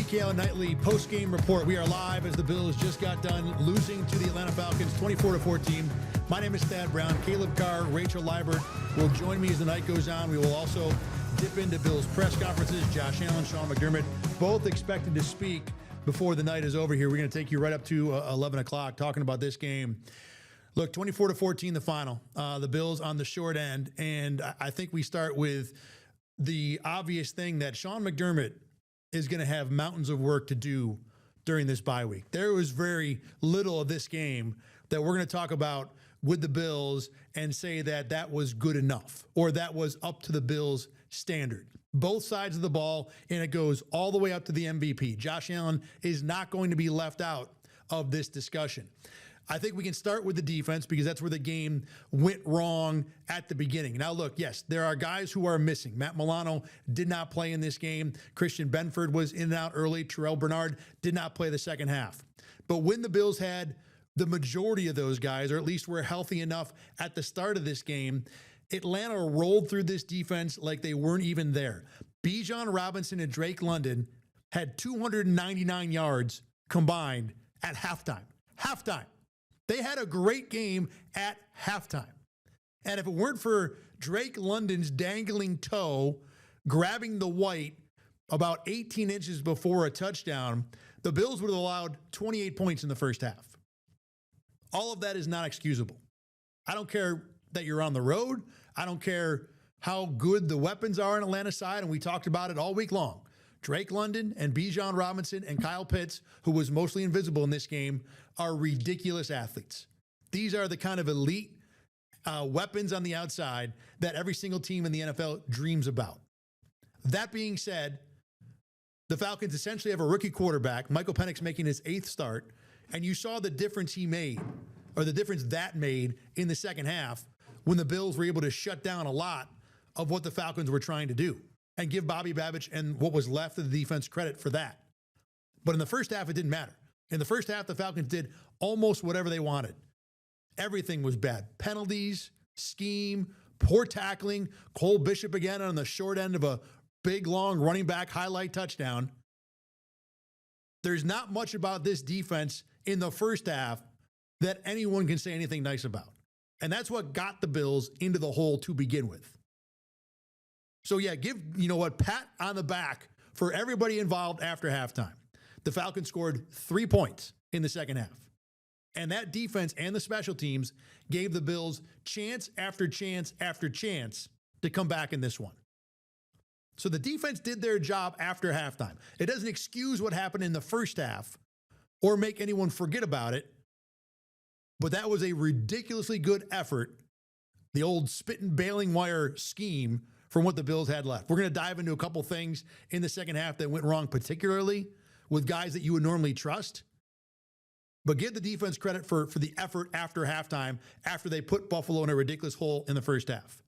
BKL Nightly post-game report. We are live as the Bills just got done losing to the Atlanta Falcons 24-14. My name is Thad Brown. Caleb Carr, Rachel Liebert will join me as the night goes on. We will also dip into Bills press conferences. Josh Allen, Sean McDermott, both expected to speak before the night is over here. We're going to take you right up to 11 o'clock talking about this game. Look, 24-14 the final. The Bills on the short end. And I think we start with the obvious thing that Sean McDermott is going to have mountains of work to do during this bye week. There was very little of this game that we're going to talk about with the Bills and say that that was good enough or that was up to the Bills' standard. Both sides of the ball, and it goes all the way up to the MVP. Josh Allen is not going to be left out of this discussion. I think we can start with the defense because that's where the game went wrong at the beginning. Now, look, yes, there are guys who are missing. Matt Milano did not play in this game. Christian Benford was in and out early. Terrell Bernard did not play the second half. But when the Bills had the majority of those guys, or at least were healthy enough at the start of this game, Atlanta rolled through this defense like they weren't even there. Bijan Robinson and Drake London had 299 yards combined at halftime. Halftime. They had a great game at halftime. And if it weren't for Drake London's dangling toe grabbing the white about 18 inches before a touchdown, the Bills would have allowed 28 points in the first half. All of that is not excusable. I don't care that you're on the road. I don't care how good the weapons are on Atlanta's side, and we talked about it all week long. Drake London and Bijan Robinson and Kyle Pitts, who was mostly invisible in this game, are ridiculous athletes. These are the kind of elite weapons on the outside that every single team in the NFL dreams about. That being said, the Falcons essentially have a rookie quarterback, Michael Penix making his 8th start, and you saw the difference he made, or the difference that made in the second half when the Bills were able to shut down a lot of what the Falcons were trying to do and give Bobby Babich and what was left of the defense credit for that. But in the first half, it didn't matter. In the first half, the Falcons did almost whatever they wanted. Everything was bad. Penalties, scheme, poor tackling, Cole Bishop again on the short end of a big, long running back highlight touchdown. There's not much about this defense in the first half that anyone can say anything nice about. And that's what got the Bills into the hole to begin with. So yeah, give, pat on the back for everybody involved after halftime. The Falcons scored 3 points in the second half. And that defense and the special teams gave the Bills chance after chance after chance to come back in this one. So the defense did their job after halftime. It doesn't excuse what happened in the first half or make anyone forget about it. But that was a ridiculously good effort, the old spit and baling wire scheme from what the Bills had left. We're going to dive into a couple things in the second half that went wrong, particularly with guys that you would normally trust. But give the defense credit for the effort after halftime, after they put Buffalo in a ridiculous hole in the first half.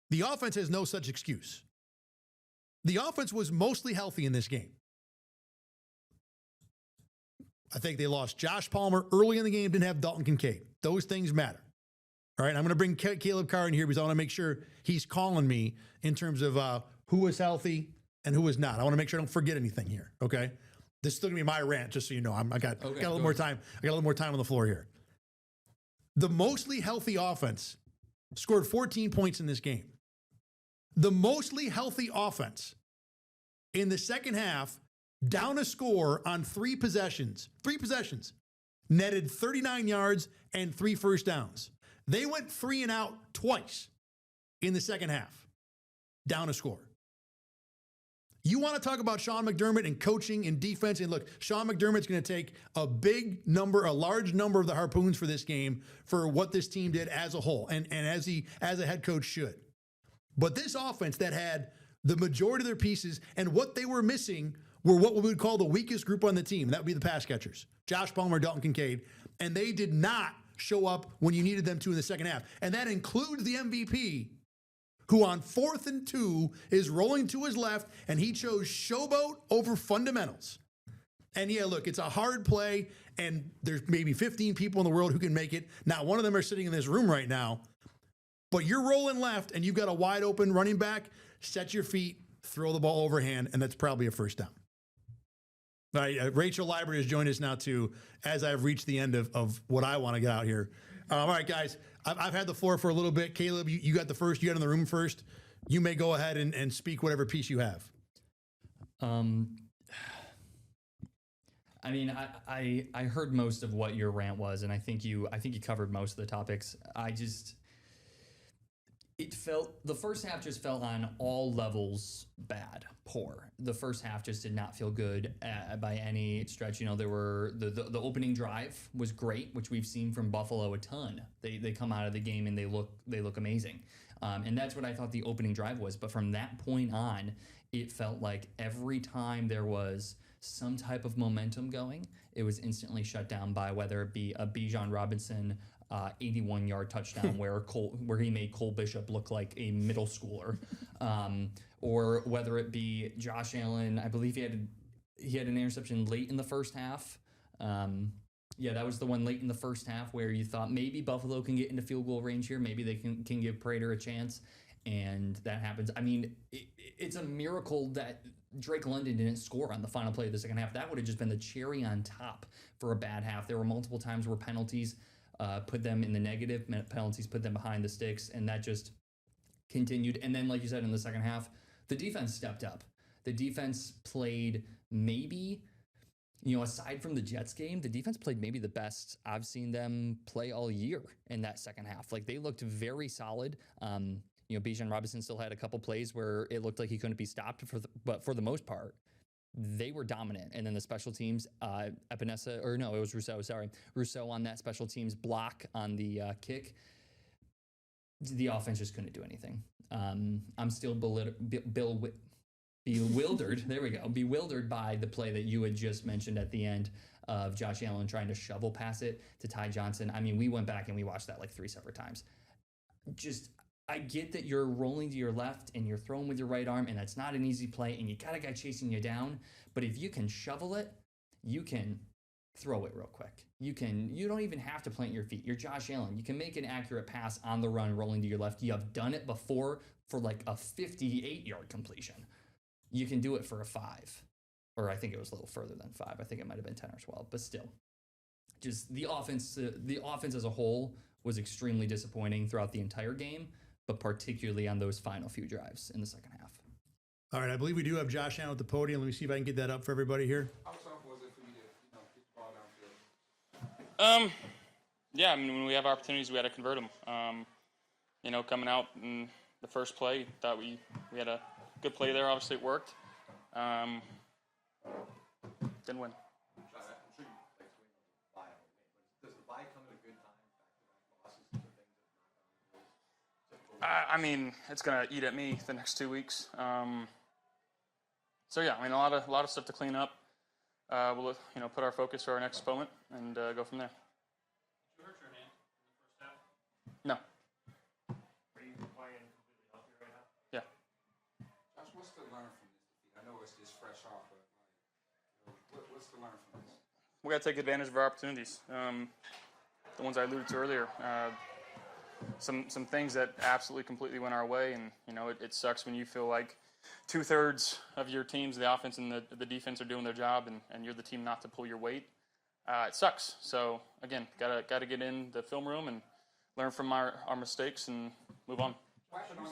The offense has no such excuse. The offense was mostly healthy in this game. I think they lost Josh Palmer early in the game, didn't have Dalton Kincaid. Those things matter. All right, I'm going to bring Caleb Carr in here because I want to make sure he's calling me in terms of who was healthy and who was not. I want to make sure I don't forget anything here, okay? This is still going to be my rant, just so you know. I got a little more time. I got a little more time on the floor here. The mostly healthy offense scored 14 points in this game. The mostly healthy offense in the second half, down a score on 3 possessions, netted 39 yards and 3 first downs. They went 3 and out twice in the second half, down a score. You want to talk about Sean McDermott and coaching and defense, and look, Sean McDermott's going to take a large number of the harpoons for this game for what this team did as a whole, and as a head coach should. But this offense that had the majority of their pieces and what they were missing were what we would call the weakest group on the team. That would be the pass catchers, Josh Palmer, Dalton Kincaid, and they did not show up when you needed them to in the second half. And that includes the MVP, who on 4th and 2 is rolling to his left, and he chose showboat over fundamentals. And yeah, look, it's a hard play, and there's maybe 15 people in the world who can make it. Not one of them are sitting in this room right now. But you're rolling left, and you've got a wide open running back. Set your feet, throw the ball overhand, and that's probably a first down. All right, Rachel Library has joined us now too, as I've reached the end of what I want to get out here. All right, guys, I've had the floor for a little bit. Caleb, you got the first. You got in the room first. You may go ahead and speak whatever piece you have. I mean, I heard most of what your rant was, and I think you covered most of the topics. The first half just felt on all levels bad, poor. The first half just did not feel good by any stretch. You know, there were the opening drive was great, which we've seen from Buffalo a ton. They come out of the game and they look amazing, and that's what I thought the opening drive was. But from that point on, it felt like every time there was some type of momentum going, it was instantly shut down by whether it be a Bijan Robinson 81-yard touchdown where he made Cole Bishop look like a middle schooler, or whether it be Josh Allen. I believe he had an interception late in the first half. Yeah, that was the one late in the first half where you thought maybe Buffalo can get into field goal range here. Maybe they can give Prater a chance, and that happens. I mean, it's a miracle that Drake London didn't score on the final play of the second half. That would have just been the cherry on top for a bad half. There were multiple times where penalties put them in the negative, penalties put them behind the sticks, and that just continued. And then, like you said, in the second half, the defense stepped up. The defense played maybe, aside from the Jets game, the defense played maybe the best I've seen them play all year in that second half. Like, they looked very solid. Bijan Robinson still had a couple plays where it looked like he couldn't be stopped, but for the most part, they were dominant. And then the special teams, it was Rousseau, sorry. Rousseau on that special teams block on the kick. The offense just couldn't do anything. I'm still bewildered. There we go. Bewildered by the play that you had just mentioned at the end of Josh Allen trying to shovel pass it to Ty Johnson. I mean, we went back and we watched that like 3 separate times. I get that you're rolling to your left and you're throwing with your right arm, and that's not an easy play, and you got a guy chasing you down. But if you can shovel it, you can throw it real quick. You don't even have to plant your feet. You're Josh Allen. You can make an accurate pass on the run rolling to your left. You have done it before for like a 58-yard completion. You can do it for a 5. Or I think it was a little further than 5. I think it might have been 10 or 12, but still. Just the offense as a whole was extremely disappointing throughout the entire game, but particularly on those final few drives in the second half. All right, I believe we do have Josh Allen at the podium. Let me see if I can get that up for everybody here. How tough was it for you to get the ball downfield? Yeah, I mean, when we have opportunities, we got to convert them. Coming out in the first play, thought we had a good play there. Obviously, it worked. Didn't win. I'm sure you like to win the bye, but does the bye come at a good time? Back-to-back losses and things that I mean, it's gonna eat at me the next 2 weeks. So yeah, I mean, a lot of stuff to clean up. We'll put our focus to our next opponent and go from there. Did you hurt your hand in the first half? No. Are you playing completely healthy right now? Yeah. Josh, what's to learn from this defeat? I know it's just fresh off, but what's to learn from this? We got to take advantage of our opportunities. The ones I alluded to earlier. Some things that absolutely completely went our way, and it sucks when you feel like 2/3 of your teams, the offense and the defense, are doing their job, and you're the team not to pull your weight. It sucks. So again, gotta get in the film room and learn from our mistakes and move on. You said the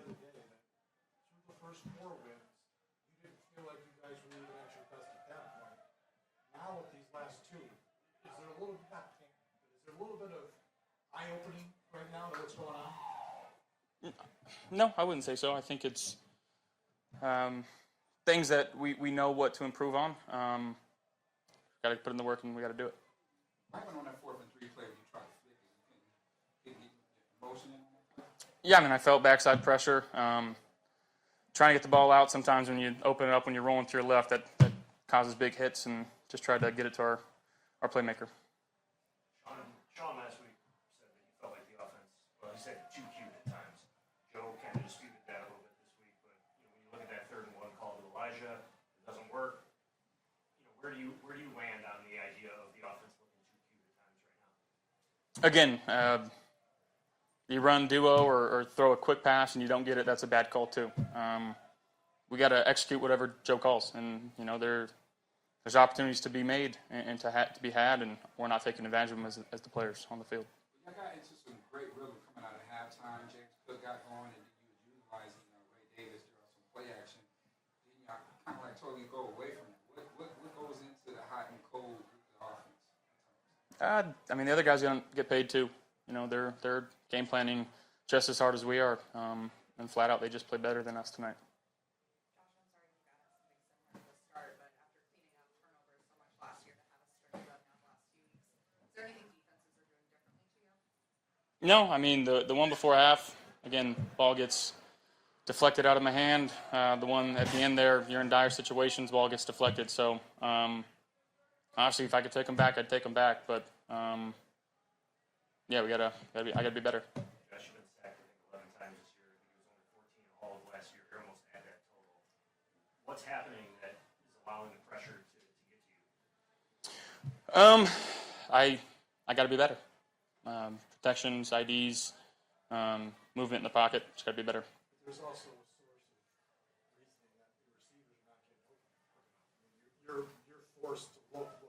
other day that through the first 4 wins, you didn't feel like you guys were even at your best at that point. Now with these last 2, is there a little bit of eye-opening right now to what's going on? No, I wouldn't say so. I think it's things that we know what to improve on. Got to put in the work, and we got to do it. I went on that 4th and 3 play when you tried to flick it. You couldn't get motion in on that. Yeah, I mean, I felt backside pressure. Trying to get the ball out. Sometimes when you open it up when you're rolling to your left, that causes big hits, and just tried to get it to our playmaker. Sean last week said that you felt like the offense, he said too cute at times. Joe kind of disputed that a little bit this week, but when you look at that 3rd and 1 call to Elijah, it doesn't work. Where do you land on the idea of the offense looking too cute at times right now? Again, you run duo or throw a quick pass and you don't get it, that's a bad call too. We got to execute whatever Joe calls, and there's opportunities to be made and to be had, and we're not taking advantage of them as the players on the field. Y'all got into some great rhythm coming out of halftime. James Cook got going, and you was utilizing Ray Davis during some play action. Then y'all kind of like totally go away from it. What goes into the hot and cold with the offense? I mean, the other guys gonna get paid too. You know, they're game planning just as hard as we are, and flat out they just play better than us tonight. No, I mean, the one before half, again, ball gets deflected out of my hand. The one at the end there, you're in dire situations, ball gets deflected. So, honestly, if I could take them back, I'd take them back. But, yeah, I gotta be better. Josh, you've been sacked, I think, 11 times this year. I think it was only 14 all of last year. You're almost at that total. What's happening that is allowing the pressure to get to you? I gotta be better. Protections, IDs, movement in the pocket, just gotta be better. There's also a source of reasoning that the receivers are not getting open. I mean, you're forced to look,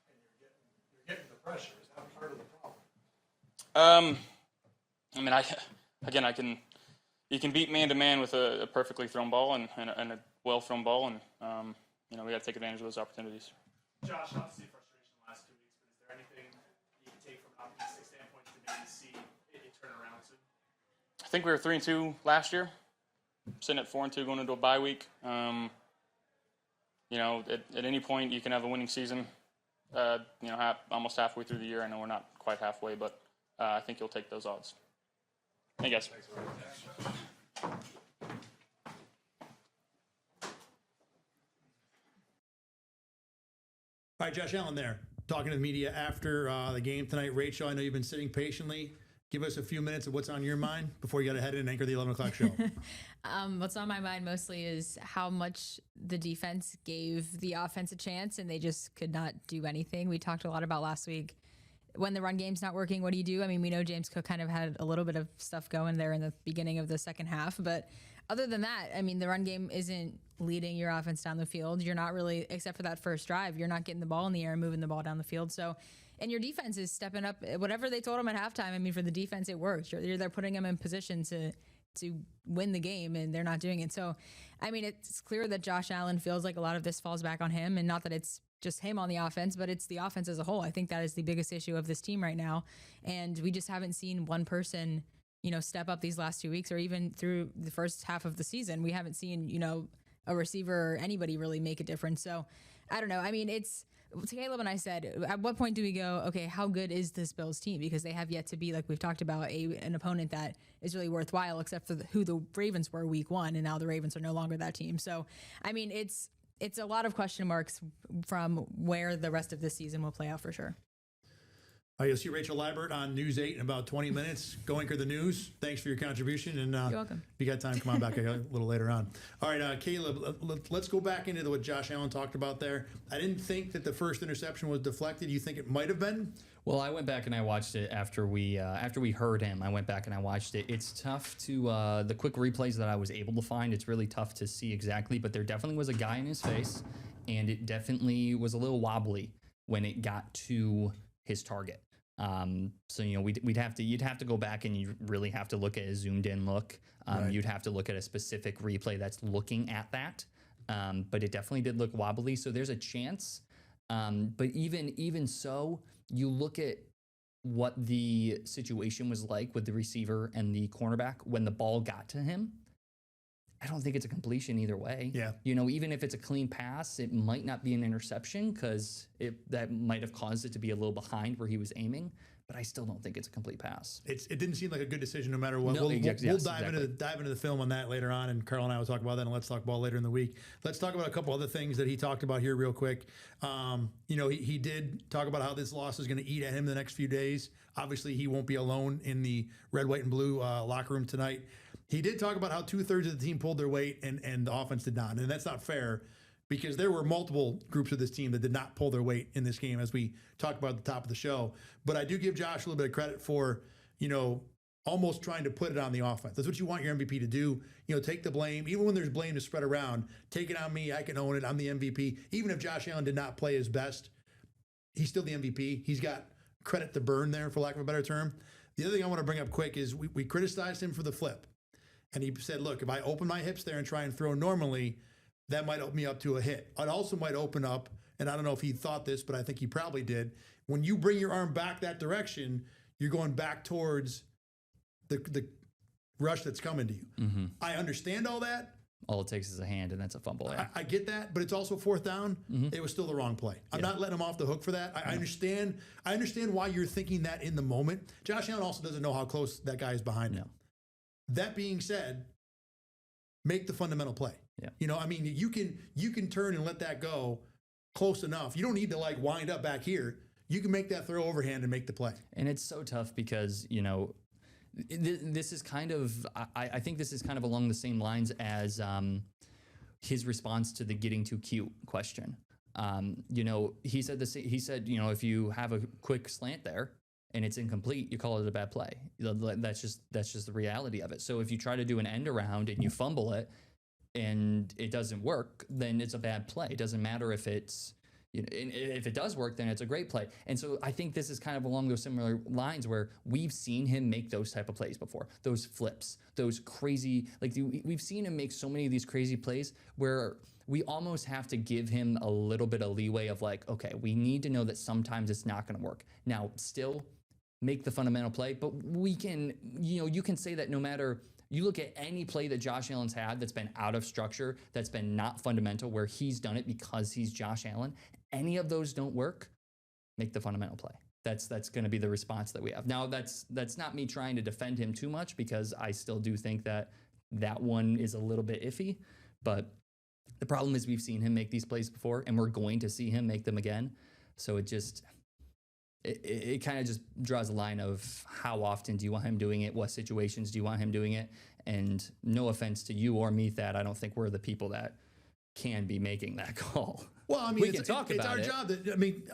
and you're getting the pressure. Is that part of the problem? I mean, you can beat man to man with a perfectly thrown ball and a well thrown ball, and we got to take advantage of those opportunities. Josh, obviously frustration the last 2 weeks, but is there anything you can take from an optimistic standpoint to maybe see it turn around soon? I think we were 3-2 last year, sitting at 4-2 going into a bye week. At any point you can have a winning season. Almost halfway through the year. I know we're not quite halfway, but I think you'll take those odds. Hey, guys. All right, Josh Allen there, talking to the media after the game tonight. Rachel, I know you've been sitting patiently. Give us a few minutes of what's on your mind before you got to head in and anchor the 11 o'clock show. What's on my mind mostly is how much the defense gave the offense a chance, and they just could not do anything. We talked a lot about last week. When the run game's not working, what do you do? I mean, we know James Cook kind of had a little bit of stuff going there in the beginning of the second half, but other than that, I mean, the run game isn't leading your offense down the field. You're not really, except for that first drive, you're not getting the ball in the air and moving the ball down the field. So, and your defense is stepping up. Whatever they told them at halftime, I mean, for the defense, it works. They're putting them in position to win the game, and they're not doing it. So, I mean, it's clear that Josh Allen feels like a lot of this falls back on him, and not that it's just him on the offense, but it's the offense as a whole. I think that is the biggest issue of this team right now, and we just haven't seen one person, step up these last 2 weeks, or even through the first half of the season. We haven't seen, a receiver or anybody really make a difference. So, I don't know. I mean, it's Caleb and I said, at what point do we go, okay, how good is this Bills team? Because they have yet to be, like we've talked about, an opponent that is really worthwhile, except for who the Ravens were week one, and now the Ravens are no longer that team. So, I mean, it's a lot of question marks from where the rest of this season will play out for sure. You'll see Rachel Liebert on News 8 in about 20 minutes. Go anchor the news. Thanks for your contribution. And You're welcome. If you got time, come on back a little later on. All right, Caleb, let's go back into what Josh Allen talked about there. I didn't think that the first interception was deflected. You think it might have been? Well, I went back and I watched it after we heard him. I went back and I watched it. It's tough to the quick replays that I was able to find. It's really tough to see exactly, but there definitely was a guy in his face, and it definitely was a little wobbly when it got to his target. So you'd have to go back and you really have to look at a zoomed in look. Right. You'd have to look at a specific replay that's looking at that. But it definitely did look wobbly. So there's a chance. But even so, you look at what the situation was like with the receiver and the cornerback when the ball got to him. I don't think it's a completion either way. Yeah. Even if it's a clean pass, it might not be an interception because that might have caused it to be a little behind where he was aiming. But I still don't think it's a complete pass. It didn't seem like a good decision no matter what. No, We'll dive exactly. into the film on that later on, and Carl and I will talk about that, and Let's Talk Ball later in the week. Let's talk about a couple other things that he talked about here real quick. He did talk about how this loss is going to eat at him the next few days. Obviously, he won't be alone in the red, white, and blue locker room tonight. He did talk about how 2/3 of the team pulled their weight and the offense did not. And that's not fair because there were multiple groups of this team that did not pull their weight in this game, as we talked about at the top of the show. But I do give Josh a little bit of credit for, almost trying to put it on the offense. That's what you want your MVP to do. Take the blame. Even when there's blame to spread around, take it on me. I can own it. I'm the MVP. Even if Josh Allen did not play his best, he's still the MVP. He's got credit to burn there, for lack of a better term. The other thing I want to bring up quick is we criticized him for the flip. And he said, look, if I open my hips there and try and throw normally, that might open me up to a hit. It also might open up, and I don't know if he thought this, but I think he probably did. When you bring your arm back that direction, you're going back towards the rush that's coming to you. Mm-hmm. I understand all that. All it takes is a hand, and that's a fumble. Yeah. I get that, but it's also fourth down. It was still the wrong play. I'm not letting him off the hook for that. I understand. I understand why you're thinking that in the moment. Josh Allen also doesn't know how close that guy is behind him. That being said, make the fundamental play. Yeah. You can turn and let that go close enough. You don't need to wind up back here. You can make that throw overhand and make the play. And it's so tough because, this is kind of, I think this is kind of along the same lines as his response to the getting too cute question. He said if you have a quick slant there and it's incomplete, you call it a bad play. That's just the reality of it. So if you try to do an end around and you fumble it and it doesn't work, then it's a bad play. It doesn't matter if it's, if it does work, then it's a great play. And so I think this is kind of along those similar lines where we've seen him make those type of plays before, those flips, those crazy, we've seen him make so many of these crazy plays where we almost have to give him a little bit of leeway of okay, we need to know that sometimes it's not going to work. Now, still make the fundamental play, but we can, you can say that no matter. You look at any play that Josh Allen's had that's been out of structure, that's been not fundamental, where he's done it because he's Josh Allen. Any of those don't work, make the fundamental play. That's going to be the response that we have. Now, that's not me trying to defend him too much because I still do think that one is a little bit iffy. But the problem is we've seen him make these plays before, and we're going to see him make them again. So it kind of just draws a line of how often do you want him doing it? What situations do you want him doing it? And no offense to you or me, Thad, I don't think we're the people that can be making that call. Well, we can talk about it.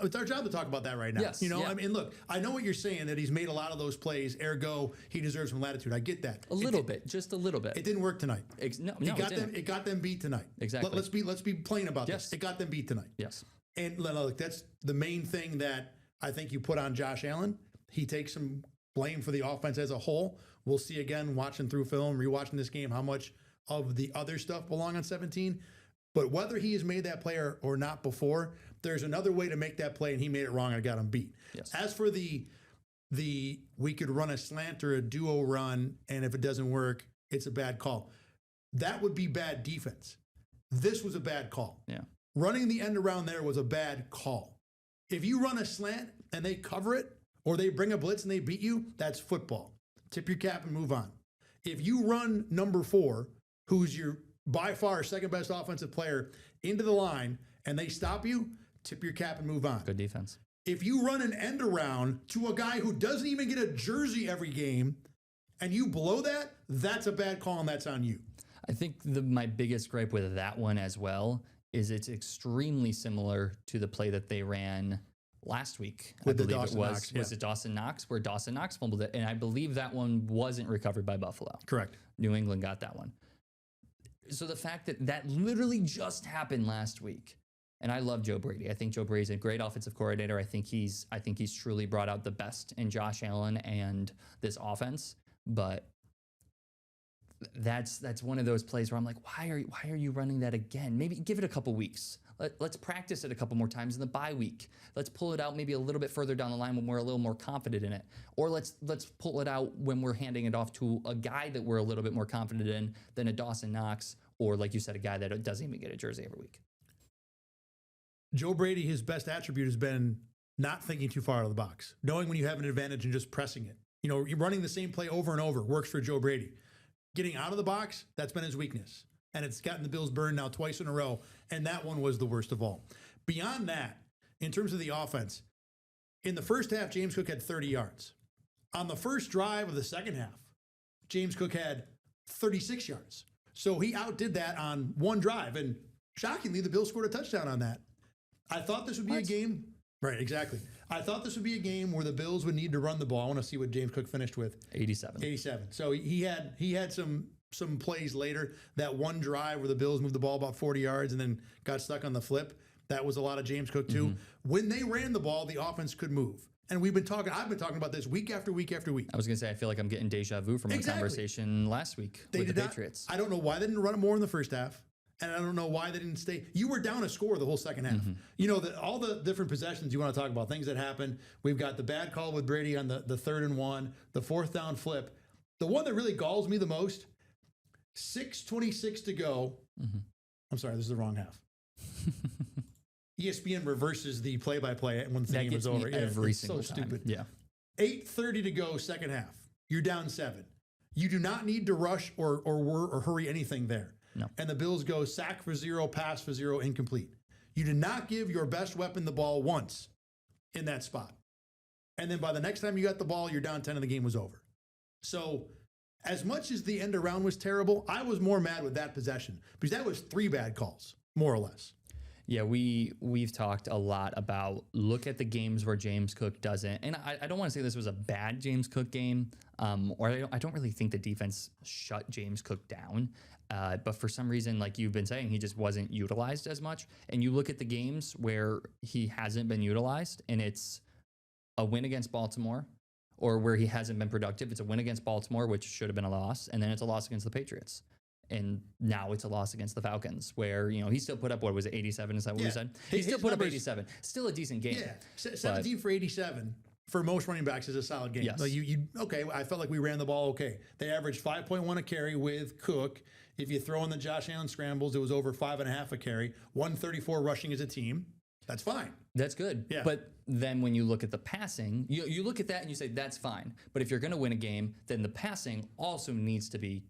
It's our job to talk about that right now. Yes, look, I know what you're saying, that he's made a lot of those plays, ergo he deserves some latitude. I get that. Just a little bit. It didn't work tonight. It got them beat tonight. Exactly. Let's be plain about this. It got them beat tonight. Yes. And look, that's the main thing that I think you put on Josh Allen. He takes some blame for the offense as a whole. We'll see again, watching through film, rewatching this game, how much of the other stuff belong on 17. But whether he has made that play or not before, there's another way to make that play, and he made it wrong and got him beat. Yes. As for the we could run a slant or a duo run, and if it doesn't work, it's a bad call. That would be bad defense. This was a bad call. Yeah. Running the end around there was a bad call. If you run a slant and they cover it, or they bring a blitz and they beat you, that's football. Tip your cap and move on. If you run number 4, who's your by far second best offensive player, into the line and they stop you, tip your cap and move on. Good defense. If you run an end around to a guy who doesn't even get a jersey every game and you blow that, that's a bad call and that's on you. I think my biggest gripe with that one as well is it's extremely similar to the play that they ran last week. With I believe Dawson it was. Knox, yeah. Was it Dawson Knox? Where Dawson Knox fumbled it. And I believe that one wasn't recovered by Buffalo. Correct. New England got that one. So the fact that literally just happened last week, and I love Joe Brady. I think Joe Brady's a great offensive coordinator. I think he's truly brought out the best in Josh Allen and this offense. But that's one of those plays where I'm like, why are you running that again? Maybe give it a couple weeks. Let's practice it a couple more times in the bye week. Let's pull it out maybe a little bit further down the line when we're a little more confident in it. Or let's pull it out when we're handing it off to a guy that we're a little bit more confident in than a Dawson Knox, or like you said, a guy that doesn't even get a jersey every week. Joe Brady, his best attribute has been not thinking too far out of the box, knowing when you have an advantage and just pressing it. You're running the same play over and over works for Joe Brady. Getting out of the box, that's been his weakness. And it's gotten the Bills burned now twice in a row, and that one was the worst of all. Beyond that, in terms of the offense, in the first half, James Cook had 30 yards. On the first drive of the second half, James Cook had 36 yards. So he outdid that on one drive, and shockingly, the Bills scored a touchdown on that. I thought this would be a game. Right, exactly. I thought this would be a game where the Bills would need to run the ball. I want to see what James Cook finished with. 87. 87. So he had some plays later. That one drive where the Bills moved the ball about 40 yards and then got stuck on the flip. That was a lot of James Cook too. When they ran the ball, the offense could move. And I've been talking about this week after week after week. I was going to say, I feel like I'm getting deja vu from the conversation last week with the Patriots. I don't know why they didn't run it more in the first half. And I don't know why they didn't stay. You were down a score the whole second half. You know, all the different possessions you want to talk about, things that happened. We've got the bad call with Brady on the 3rd and 1, the 4th down flip. The one that really galls me the most, 6:26 to go. I'm sorry, this is the wrong half. ESPN reverses the play-by-play once the game is over. Every it's single so time. stupid. Yeah. 8:30 to go, second half. You're down 7. You do not need to rush or hurry anything there. No. And the Bills go sack for 0, pass for 0, incomplete. You did not give your best weapon the ball once in that spot. And then by the next time you got the ball, you're down 10 and the game was over. So as much as the end around was terrible, I was more mad with that possession because that was 3 bad calls, more or less. Yeah, we've talked a lot about look at the games where James Cook doesn't, and I don't want to say this was a bad James Cook game, or I don't really think the defense shut James Cook down, but for some reason, like you've been saying, he just wasn't utilized as much. And you look at the games where he hasn't been utilized, and it's a win against Baltimore, or where he hasn't been productive. It's a win against Baltimore, which should have been a loss, and then it's a loss against the Patriots. And now it's a loss against the Falcons, where, you know, he still put up, what was it, 87? Is that what we said? He still put up 87. Still a decent game. Yeah, 17 for 87 for most running backs is a solid game. Yes. So okay, I felt like we ran the ball okay. They averaged 5.1 a carry with Cook. If you throw in the Josh Allen scrambles, it was over 5.5 a carry. 134 rushing as a team. That's fine. That's good. Yeah. But then when you look at the passing, you look at that and you say, that's fine. But if you're going to win a game, then the passing also needs to be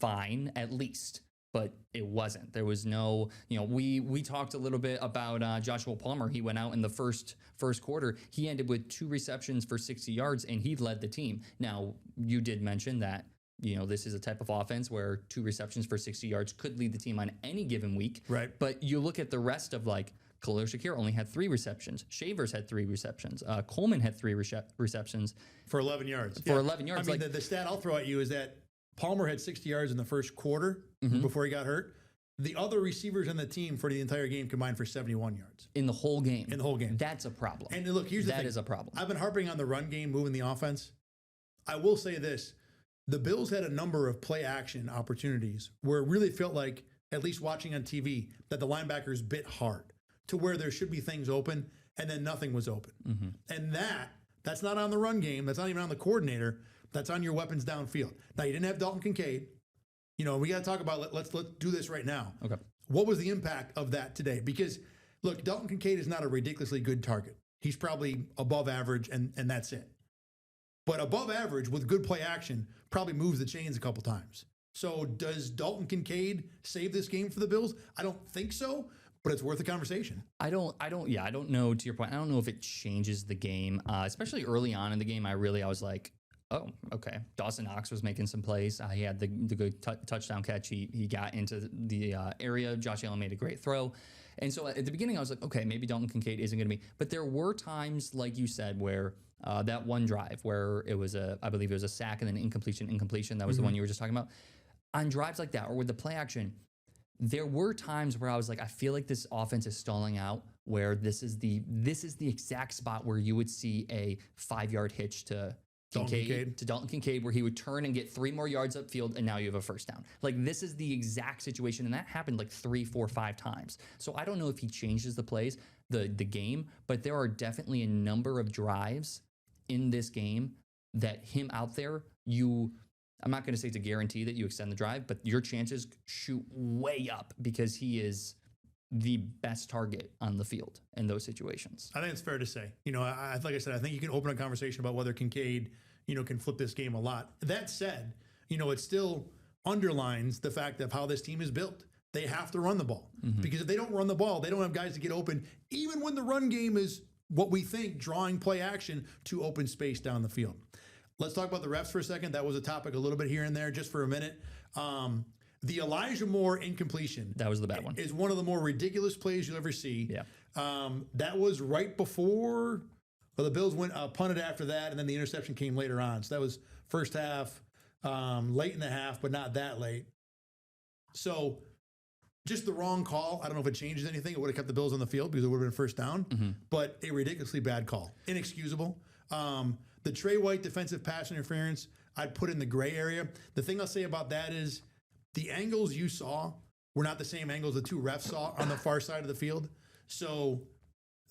fine, at least. But it wasn't. There was no, you know, we talked a little bit about Joshua Palmer. He went out in the first quarter. He ended with 2 receptions for 60 yards, and he led the team. Now, you did mention that, you know, this is a type of offense where 2 receptions for 60 yards could lead the team on any given week. Right. But you look at the rest of, like, Khalil Shakir only had 3 receptions. Shavers had 3 receptions. Coleman had 3 receptions. For 11 yards. For 11 yards. I mean, the stat I'll throw at you is that Palmer had 60 yards in the first quarter before he got hurt. The other receivers on the team for the entire game combined for 71 yards. In the whole game. In the whole game. That's a problem. And look, here's the thing. That is a problem. I've been harping on the run game, moving the offense. I will say this. The Bills had a number of play action opportunities where it really felt like, at least watching on TV, that the linebackers bit hard to where there should be things open and then nothing was open. And that's not on the run game. That's not even on the coordinator. That's on your weapons downfield. Now, you didn't have Dalton Kincaid. You know, we got to talk about, let's do this right now. Okay. What was the impact of that today? Because, look, Dalton Kincaid is not a ridiculously good target. He's probably above average, and that's it. But above average with good play action probably moves the chains a couple times. So does Dalton Kincaid save this game for the Bills? I don't think so, but it's worth a conversation. I don't know, to your point, I don't know if it changes the game, especially early on in the game. I was like, oh, okay. Dawson Knox was making some plays. He had the good touchdown catch. He got into the area. Josh Allen made a great throw. And so at the beginning, I was like, okay, maybe Dalton Kincaid isn't going to be. But there were times, like you said, where that one drive where it was I believe it was a sack and then incompletion. That was the one you were just talking about. On drives like that, or with the play action, there were times where I was like, I feel like this offense is stalling out, where this is the exact spot where you would see a 5-yard hitch to Dalton Kincaid, where he would turn and get 3 more yards upfield, and now you have a first down. Like, this is the exact situation, and that happened like 3, 4, 5 times. So I don't know if he changes the plays, the game, but there are definitely a number of drives in this game that him out there, I'm not going to say it's a guarantee that you extend the drive, but your chances shoot way up because he is the best target on the field in those situations. I think it's fair to say. You know, like I said, I think you can open a conversation about whether Kincaid, can flip this game a lot. That said, it still underlines the fact of how this team is built. They have to run the ball because if they don't run the ball, they don't have guys to get open, even when the run game is what we think, drawing play action to open space down the field. Let's talk about the refs for a second. That was a topic a little bit here and there, just for a minute. The Elijah Moore incompletion. That was the bad one. Is one of the more ridiculous plays you'll ever see. Yeah. That was right before Well, the Bills went punted after that, and then the interception came later on. So that was first half, late in the half, but not that late. So just the wrong call. I don't know if it changes anything. It would have kept the Bills on the field because it would have been first down, but a ridiculously bad call. Inexcusable. The Trey White defensive pass interference, I'd put in the gray area. The thing I'll say about that is the angles you saw were not the same angles the two refs saw on the far side of the field. So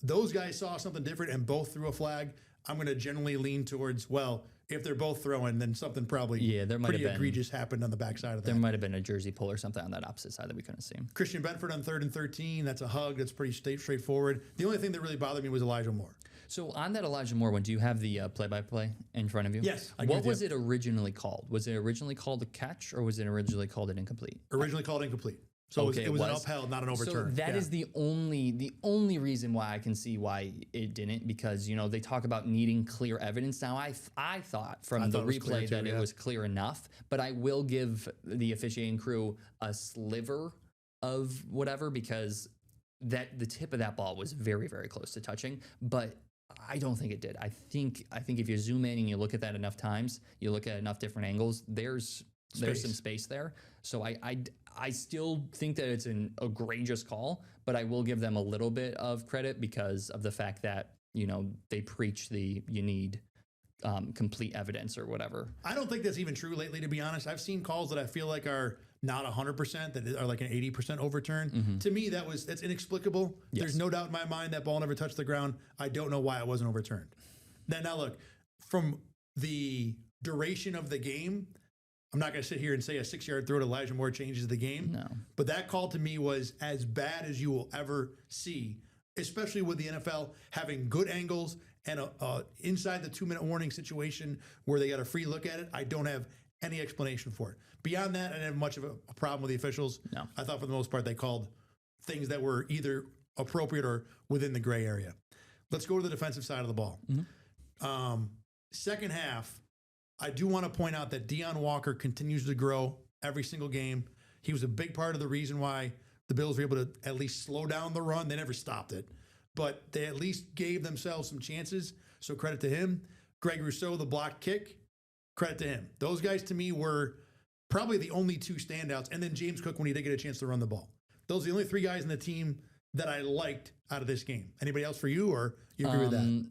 those guys saw something different and both threw a flag. I'm going to generally lean towards, well, if they're both throwing, then something probably there might pretty have been, egregious happened on the backside of that. There might have been a jersey pull or something on that opposite side that we couldn't see. Christian Benford on 3rd and 13. That's a hug. That's pretty straightforward. The only thing that really bothered me was Elijah Moore. So on that Elijah Moore one, do you have the play-by-play in front of you? Yes. What was it originally called? Was it originally called a catch or was it originally called an incomplete? Originally called incomplete. So it was an upheld, not an overturn. So that is the only reason why I can see why it didn't, because they talk about needing clear evidence. Now I thought from the replay that it was clear enough, but I will give the officiating crew a sliver of whatever, because that the tip of that ball was very, very close to touching, but I don't think it did. I think if you zoom in and you look at that enough times, you look at enough different angles, there's some space there. So I still think that it's an egregious call, but I will give them a little bit of credit because of the fact that, they preach you need complete evidence or whatever. I don't think that's even true lately, to be honest. I've seen calls that I feel like are not 100%, that are like an 80% overturn. To me, that's inexplicable. Yes. There's no doubt in my mind that ball never touched the ground. I don't know why it wasn't overturned. Now look, from the duration of the game, I'm not going to sit here and say a 6-yard throw to Elijah Moore changes the game. No. But that call to me was as bad as you will ever see, especially with the NFL having good angles and a inside the 2-minute warning situation where they got a free look at it. I don't have any explanation for it. Beyond that, I didn't have much of a problem with the officials. No. I thought for the most part they called things that were either appropriate or within the gray area. Let's go to the defensive side of the ball. Second half, I do want to point out that Deion Walker continues to grow every single game. He was a big part of the reason why the Bills were able to at least slow down the run. They never stopped it, but they at least gave themselves some chances. So credit to him. Greg Rousseau, the block kick, credit to him. Those guys to me were probably the only two standouts. And then James Cook when he did get a chance to run the ball. Those are the only three guys in the team that I liked out of this game. Anybody else for you, or you agree with that?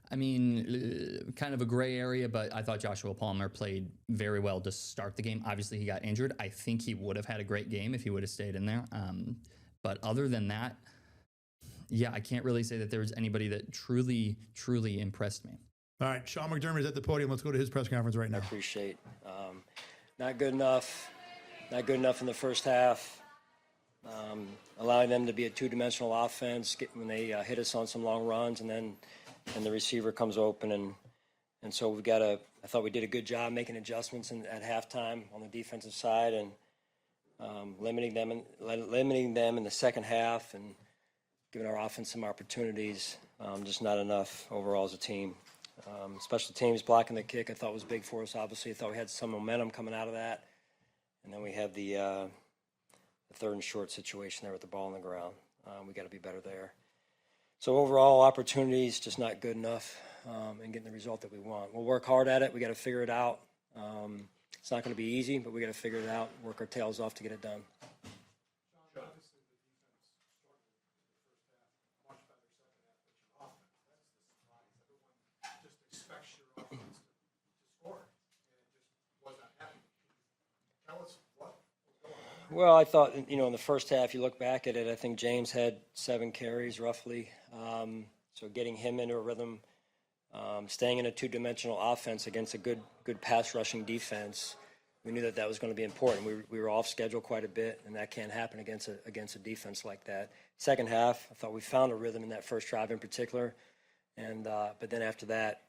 I mean, kind of a gray area, but I thought Joshua Palmer played very well to start the game. Obviously, he got injured. I think he would have had a great game if he would have stayed in there. But other than that, yeah, I can't really say that there was anybody that truly, truly impressed me. All right, Sean McDermott is at the podium. Let's go to his press conference right now. I appreciate. Not good enough. Not good enough in the first half. Allowing them to be a two-dimensional offense when they hit us on some long runs, and then the receiver comes open, and so we've got to. I thought we did a good job making adjustments at halftime on the defensive side, and limiting them in the second half, and giving our offense some opportunities. Just not enough overall as a team. Special teams blocking the kick I thought was big for us. Obviously, I thought we had some momentum coming out of that, and then we had the third and short situation there with the ball on the ground. We got to be better there. So overall, opportunities just not good enough in getting the result that we want. We'll work hard at it. We got to figure it out. It's not going to be easy, but we got to figure it out. Work our tails off to get it done. Well, I thought, in the first half, you look back at it, I think James had 7 carries roughly. So getting him into a rhythm, staying in a two-dimensional offense against a good pass rushing defense, we knew that was going to be important. We were off schedule quite a bit, and that can't happen against a defense like that. Second half, I thought we found a rhythm in that first drive in particular, and but then after that,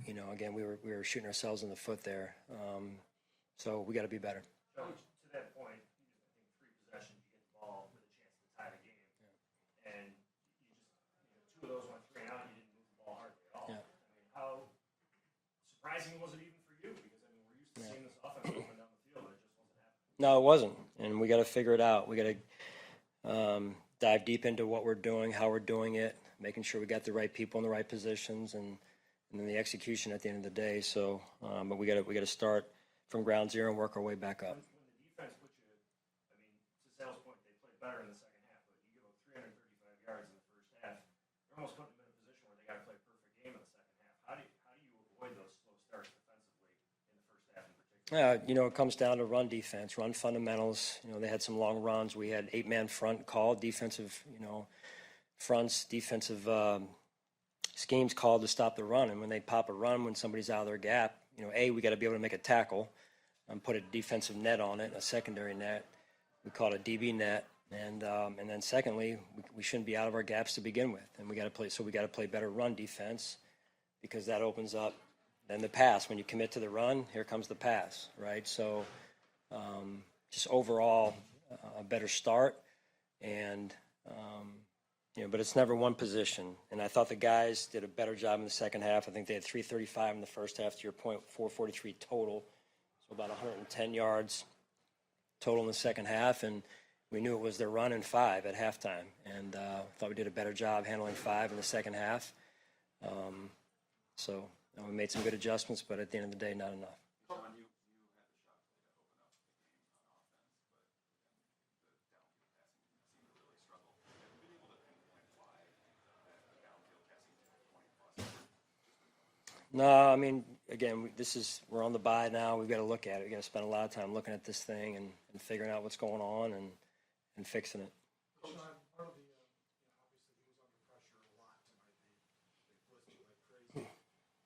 again, we were shooting ourselves in the foot there. So we got to be better. To that point, I think 3 possessions, you get the ball with a chance to tie the game, and you 2 of those went 3 and out. You didn't move the ball hardly at all. Yeah. I mean, how surprising was it even for you? Because we're used to seeing this offense going down the field, but it just wasn't happening. No, it wasn't, and we got to figure it out. We got to dive deep into what we're doing, how we're doing it. making sure we got the right people in the right positions, and then the execution at the end of the day. So, but we got to start from ground zero and work our way back up. When the defense puts you, I mean, to Sal's point, they played better in the second half, but you give up 335 yards in the first half, you're almost putting them in a position where they got to play a perfect game in the second half. How do you avoid those slow starts defensively in the first half in particular? It comes down to run defense, run fundamentals. They had some long runs. We had 8-man front called, defensive, fronts, defensive schemes called to stop the run. And when they pop a run, when somebody's out of their gap, we got to be able to make a tackle and put a defensive net on it, a secondary net. We call it a DB net. And then secondly, we shouldn't be out of our gaps to begin with. And we got to play better run defense, because that opens up then the pass. When you commit to the run, here comes the pass, right? So just overall a better start, and but it's never one position. And I thought the guys did a better job in the second half. I think they had 335 in the first half, to your point, 443 total, so about 110 yards total in the second half. And we knew it was their run and 5 at halftime, and thought we did a better job handling 5 in the second half. So we made some good adjustments, but at the end of the day, not enough. No, I mean, again, we're on the bye now. We've got to look at it. We've got to spend a lot of time looking at this thing and figuring out what's going on and fixing it. Sean, part of the, obviously he was under pressure a lot tonight. They blitzed you like crazy.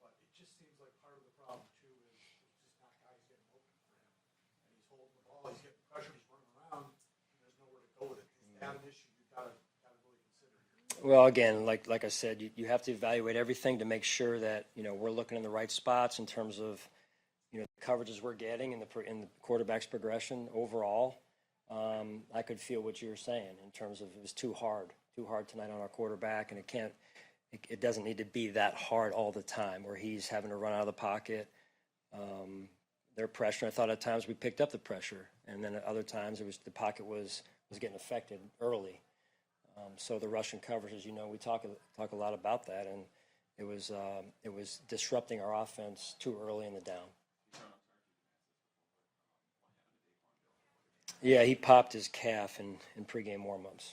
But it just seems like part of the problem, too, is there's just not guys getting open for him. And he's holding the ball, he's getting pressure, he's running around, and there's nowhere to go with it. Is that an issue you've got to really consider here? Well, again, like I said, you have to evaluate everything to make sure that, we're looking in the right spots in terms of, the coverages we're getting and in the quarterback's progression overall. I could feel what you were saying in terms of it was too hard tonight on our quarterback, and it doesn't need to be that hard all the time where he's having to run out of the pocket. Their pressure, I thought at times we picked up the pressure, and then at other times the pocket was getting affected early. So the Russian coverage, as you know, we talk a lot about that, and it was disrupting our offense too early in the down. Yeah, he popped his calf in pregame warmups.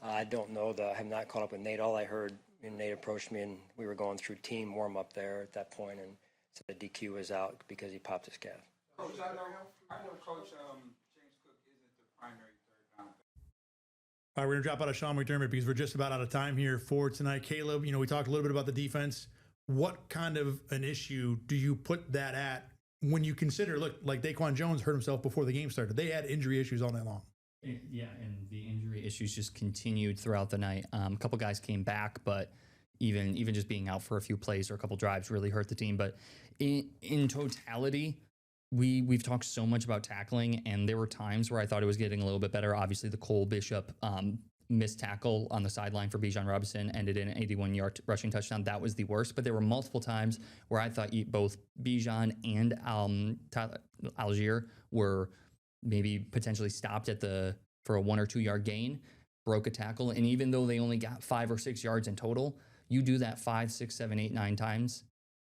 I don't know. I have not caught up with Nate. All I heard, Nate approached me, and we were going through team warm-up there at that point, and said the DQ was out because he popped his calf. Coach, I know Coach James Cook isn't the primary third down. All right, we're going to drop out of Sean McDermott because we're just about out of time here for tonight. Caleb, we talked a little bit about the defense. What kind of an issue do you put that at when you consider, look, like Daquan Jones hurt himself before the game started? They had injury issues all night long. Yeah, and the injury issues just continued throughout the night. A couple guys came back, but even just being out for a few plays or a couple drives really hurt the team. But in totality, we've talked so much about tackling, and there were times where I thought it was getting a little bit better. Obviously, the Cole Bishop missed tackle on the sideline for Bijan Robinson ended in an 81-yard rushing touchdown. That was the worst, but there were multiple times where I thought both Bijan and Algier were maybe potentially stopped for a 1 or 2 yard gain, broke a tackle, and even though they only got 5 or 6 yards in total, you do that 5, 6, 7, 8, 9 times,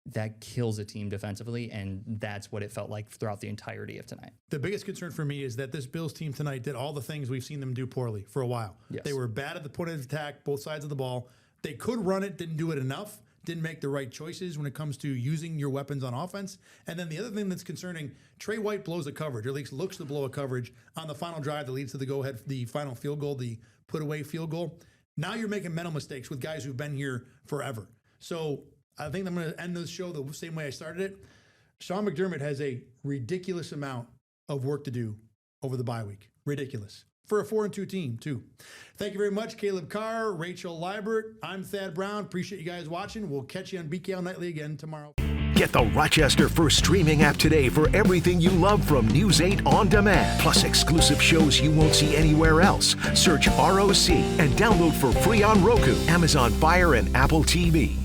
that kills a team defensively, and that's what it felt like throughout the entirety of tonight. The biggest concern for me is that this Bills team tonight did all the things we've seen them do poorly for a while. Yes. They were bad at the point of attack, both sides of the ball. They could run it, didn't do it enough, didn't make the right choices when it comes to using your weapons on offense. And then the other thing that's concerning, Trey White blows a coverage, or at least looks to blow a coverage on the final drive that leads to the go-ahead, the final field goal, the put-away field goal. Now you're making mental mistakes with guys who've been here forever. So I think I'm going to end this show the same way I started it. Sean McDermott has a ridiculous amount of work to do over the bye week. Ridiculous. For a 4-2 team, too. Thank you very much, Caleb Carr, Rachel Liebert. I'm Thad Brown. Appreciate you guys watching. We'll catch you on BKL Nightly again tomorrow. Get the Rochester First streaming app today for everything you love from News 8 On Demand, plus exclusive shows you won't see anywhere else. Search ROC and download for free on Roku, Amazon Fire, and Apple TV.